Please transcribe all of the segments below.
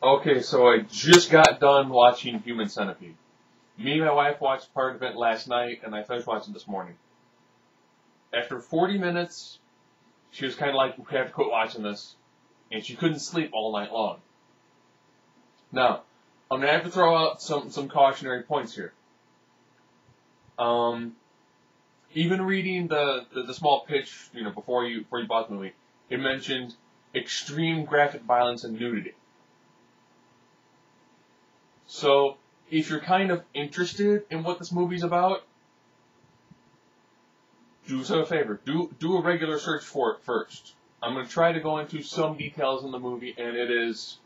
Okay, so I just got done watching Human Centipede. Me and my wife watched part of it last night, and I finished watching this morning. After 40 minutes, she was kind of like, we have to quit watching this, and she couldn't sleep all night long. Now, I'm going to have to throw out some cautionary points here. Even reading the small pitch, before you bought the movie, it mentioned extreme graphic violence and nudity. So, if you're kind of interested in what this movie's about, do us a favor. Do a regular search for it first. I'm going to try to go into some details in the movie, and it is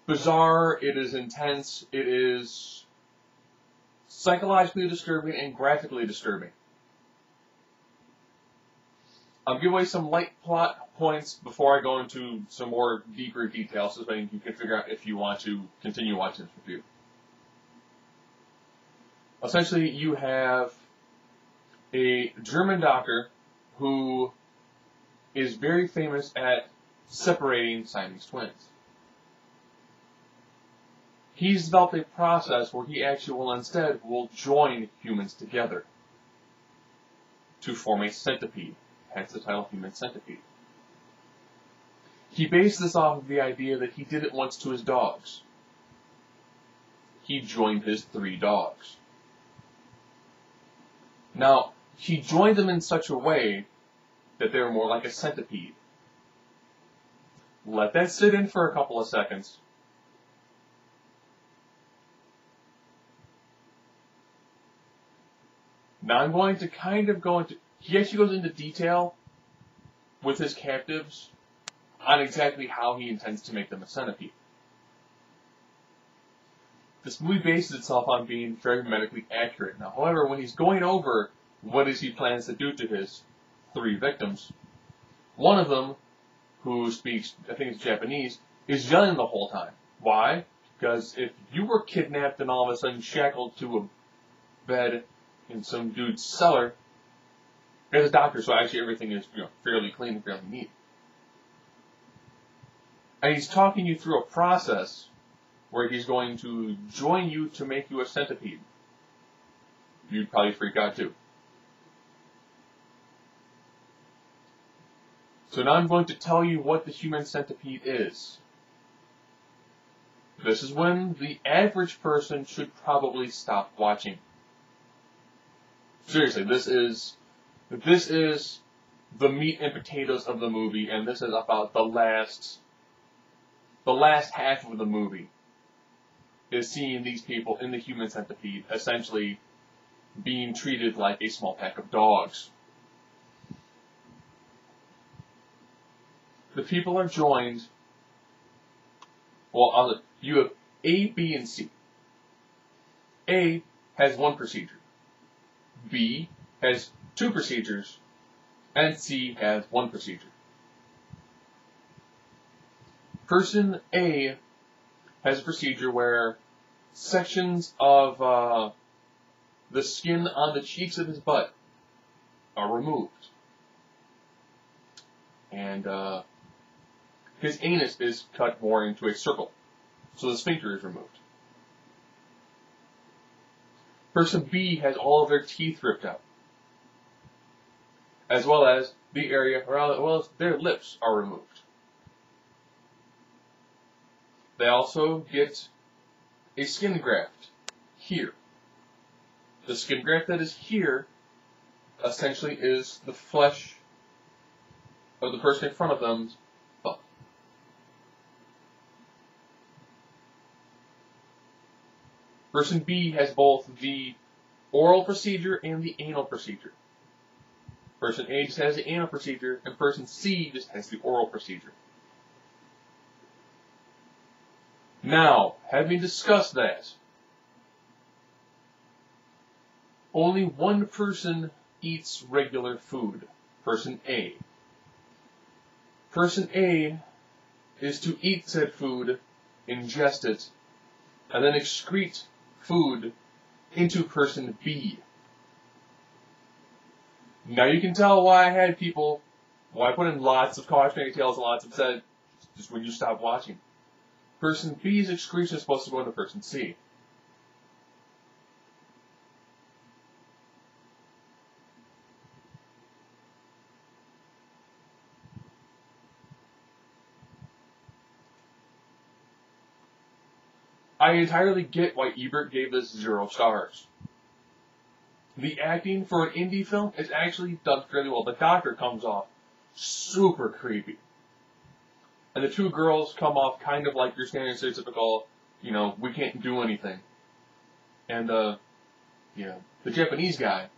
bizarre, it is intense, it is psychologically disturbing and graphically disturbing. I'll give away some light plot points before I go into some more deeper details so that you can figure out if you want to continue watching this review. Essentially, you have a German doctor who is very famous at separating Siamese twins. He's developed a process where he actually will join humans together to form a centipede, hence the title Human Centipede. He based this off of the idea that he did it once to his dogs. He joined his 3 dogs. Now, he joined them in such a way that they were more like a centipede. Let that sit in for a couple of seconds. Now I'm going to kind of go into... He actually goes into detail with his captives on exactly how he intends to make them a centipede. This movie bases itself on being very medically accurate. Now, however, when he's going over what he plans to do to his 3 victims, one of them, who speaks, I think it's Japanese, is yelling the whole time. Why? Because if you were kidnapped and all of a sudden shackled to a bed in some dude's cellar, there's a doctor, so actually everything is fairly clean and fairly neat. And he's talking you through a process where he's going to join you to make you a centipede. You'd probably freak out too. So now I'm going to tell you what the human centipede is. This is when the average person should probably stop watching. Seriously, this is the meat and potatoes of the movie, and this is about the last half of the movie is seeing these people in the human centipede essentially being treated like a small pack of dogs. The people are joined, well, you have A, B, and C. A has 1 procedure. B has 2 procedures. And C has 1 procedure. Person A has a procedure where sections of the skin on the cheeks of his butt are removed. And his anus is cut more into a circle, so the sphincter is removed. Person B has all of their teeth ripped out, as well as the area where their lips are removed. They also get a skin graft here. The skin graft that is here essentially is the flesh of the person in front of them's butt. Person B has both the oral procedure and the anal procedure. Person A just has the anal procedure, and person C just has the oral procedure. Now, having discussed that, only 1 person eats regular food, person A. Person A is to eat said food, ingest it, and then excrete food into person B. Now you can tell why I put in lots of cautionary tales and lots of said, just when you stop watching. person B's excretion is supposed to go into person C. I entirely get why Ebert gave this 0 stars. The acting for an indie film is actually done fairly well. The doctor comes off super creepy. And the two girls come off kind of like your standard stereotypical, we can't do anything. And, the Japanese guy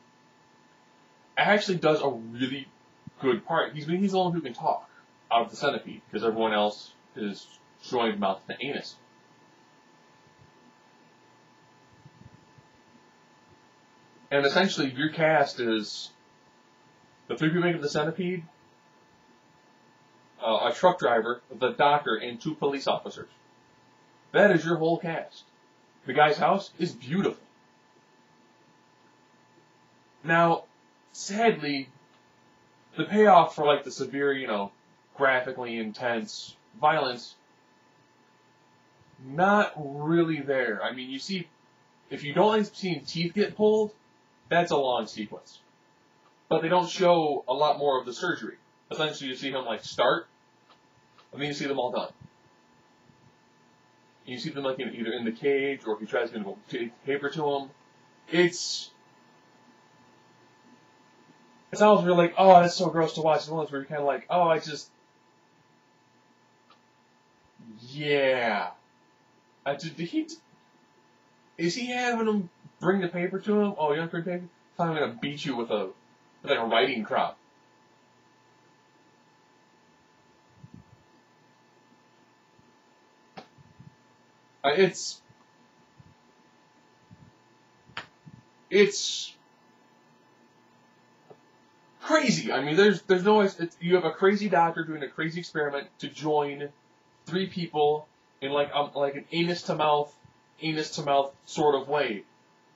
actually does a really good part. He's the only who can talk out of the Centipede, because everyone else is joined mouth to anus. And essentially, your cast is the 3 people making the Centipede, a truck driver, the doctor, and 2 police officers. That is your whole cast. The guy's house is beautiful. Now, sadly, the payoff for the severe, graphically intense violence, not really there. I mean, you see, if you don't like seeing teeth get pulled, that's a long sequence. But they don't show a lot more of the surgery. Essentially, you see him, start, and then you see them all done. And you see them, either in the cage, or if he tries to take paper to him. It's always really oh, that's so gross to watch. It's one of those where you're kind of yeah. Is he having him bring the paper to him? Oh, you want to bring paper? I'm going to beat you with a writing crop. It's crazy. I mean, there's no you have a crazy doctor doing a crazy experiment to join 3 people in an anus to mouth sort of way,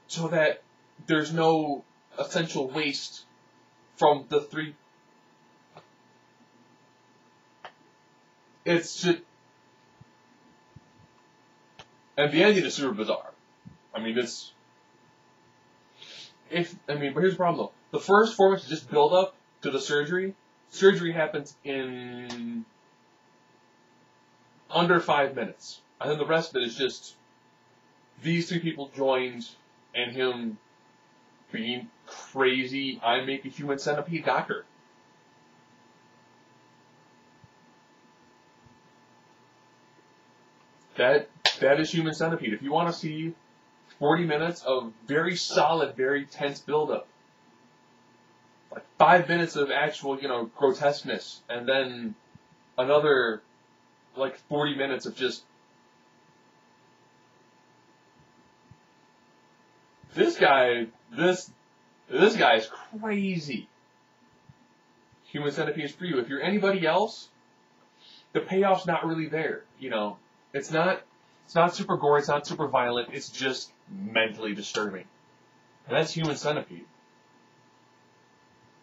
so that there's no essential waste from the 3. It's just, and the ending is super bizarre. I mean, but here's the problem though. The first 4 minutes is just build up to the surgery. Surgery happens in under 5 minutes. And then the rest of it is just these 3 people joined and him being crazy, I make a human centipede doctor. That is Human Centipede. If you want to see 40 minutes of very solid, very tense buildup, 5 minutes of actual, grotesqueness, and then another, 40 minutes of just this guy is crazy. Human Centipede is for you. If you're anybody else, the payoff's not really there. It's not super gory, it's not super violent, it's just mentally disturbing. And that's Human Centipede.